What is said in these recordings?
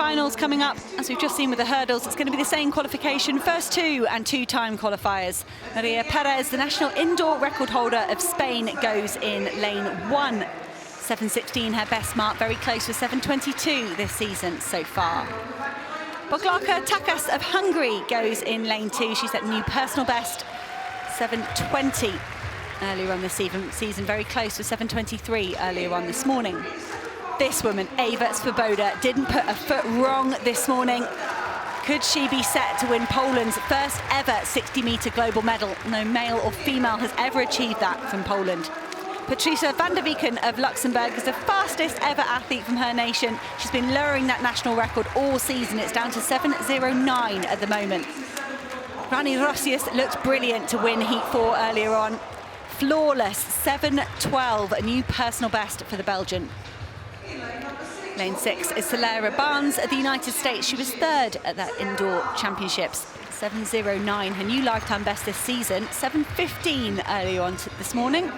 finals coming up. As we've just seen with the hurdles, it's going to be the same qualification. First two and two-time qualifiers. Maria Perez, the national indoor record holder of Spain, goes in lane 1. 7:16, her best mark, very close with 7:22 this season so far. Boglárka Takas of Hungary goes in lane 2. She set a new personal best, 7:20 earlier on this season, very close with 7:23 earlier on this morning. This woman, Eva Svoboda, didn't put a foot wrong this morning. Could she be set to win Poland's first ever 60-metre global medal? No male or female has ever achieved that from Poland. Patricia van der Wieken of Luxembourg is the fastest ever athlete from her nation. She's been lowering that national record all season. It's down to 7:09 at the moment. Rani Rosius looked brilliant to win Heat 4 earlier on. Flawless, 7:12, a new personal best for the Belgian. Lane 6 is Solera Barnes of the United States. She was third at that indoor championships, 7:09, her new lifetime best this season, 7:15 earlier on this morning.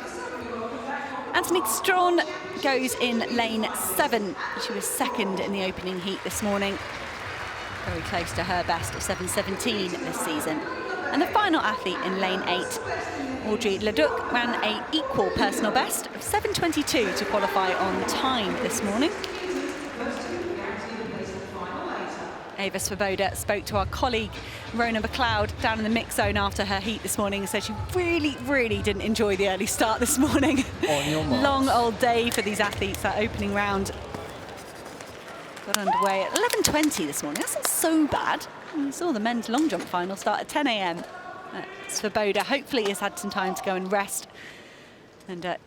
Anthony Strawn goes in lane 7. She was second in the opening heat this morning. Very close to her best of 7:17 this season. And the final athlete in lane 8, Audrey Leduc, ran an equal personal best of 7:22 to qualify on time this morning. Eva Svoboda spoke to our colleague Rona McLeod down in the mix zone after her heat this morning and said she really didn't enjoy the early start this morning. On your marks. Long old day for these athletes, that opening round. Got underway at 11:20 this morning. That's not so bad. We saw the men's long jump final start at 10 a.m. Svoboda hopefully has had some time to go and rest. And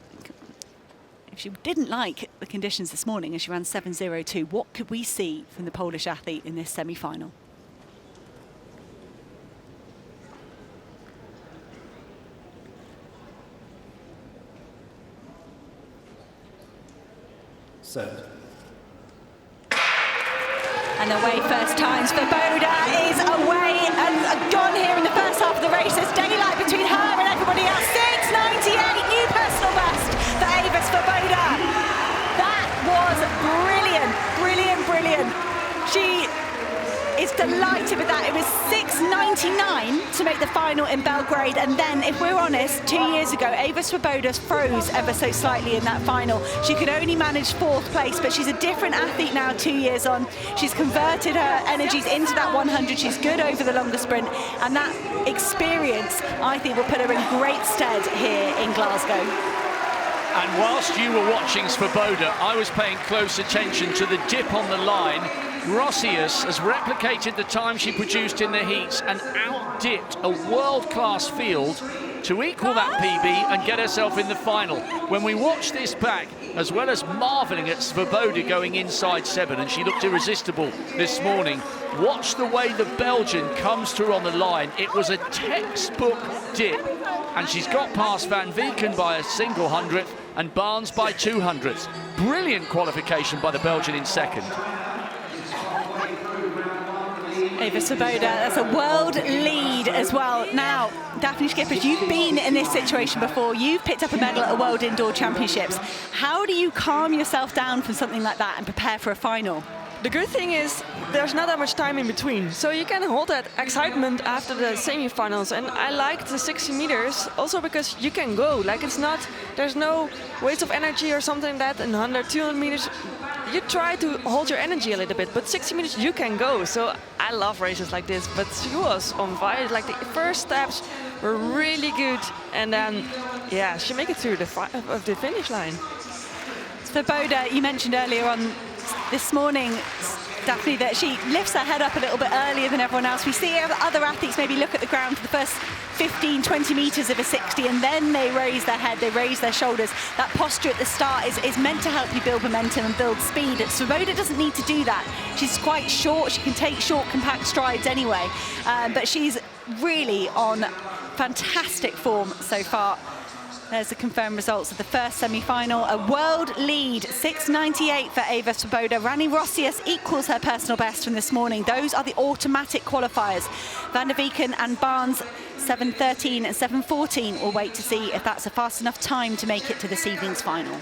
if she didn't like the conditions this morning as she ran 7:02, what could we see from the Polish athlete in this semi-final? Set. And away first times for Boda is away and gone here in the first half of the race. There's daylight between her and everybody else. 6:98, new personal best for Eva Svoboda. That was brilliant. She is delighted with that. It was 6:99 to make the final in Belgrade. And then, if we're honest, 2 years ago, Eva Svoboda froze ever so slightly in that final. She could only manage 4th place, but she's a different athlete now 2 years on. She's converted her energies into that 100. She's good over the longer sprint. And that experience, I think, will put her in great stead here in Glasgow. And whilst you were watching Svoboda, I was paying close attention to the dip on the line. Rosius has replicated the time she produced in the heats and out-dipped a world-class field to equal that PB and get herself in the final. When we watch this back, as well as marvelling at Svoboda going inside 7, and she looked irresistible this morning, watch the way the Belgian comes through on the line. It was a textbook dip, and she's got past Van Wieken by a single hundredth and Barnes by 200ths. Brilliant qualification by the Belgian in second. Eva Svoboda, that's a world lead as well. Now, Daphne Schippers, you've been in this situation before. You've picked up a medal at the World Indoor Championships. How do you calm yourself down from something like that and prepare for a final? The good thing is there's not that much time in between, so you can hold that excitement after the semi-finals. And I like the 60 meters also because you can go. Like, it's not, there's no waste of energy or something like that. In 100, 200 meters, you try to hold your energy a little bit, but 60 meters you can go. So I love races like this, but she was on fire. Like, the first steps were really good, and then yeah, she made it through the finish line. Svoboda, you mentioned earlier on this morning, Daphne, that she lifts her head up a little bit earlier than everyone else. We see other athletes maybe look at the ground for the first 15, 20 metres of a 60, and then they raise their head, they raise their shoulders. That posture at the start is meant to help you build momentum and build speed. Svoboda doesn't need to do that. She's quite short, she can take short, compact strides anyway, but she's really on fantastic form so far. There's the confirmed results of the first semi-final. A world lead, 6:98 for Eva Svoboda. Rani Rosius equals her personal best from this morning. Those are the automatic qualifiers. Van der Wieken and Barnes, 7:13 and 7:14. We'll wait to see if that's a fast enough time to make it to this evening's final.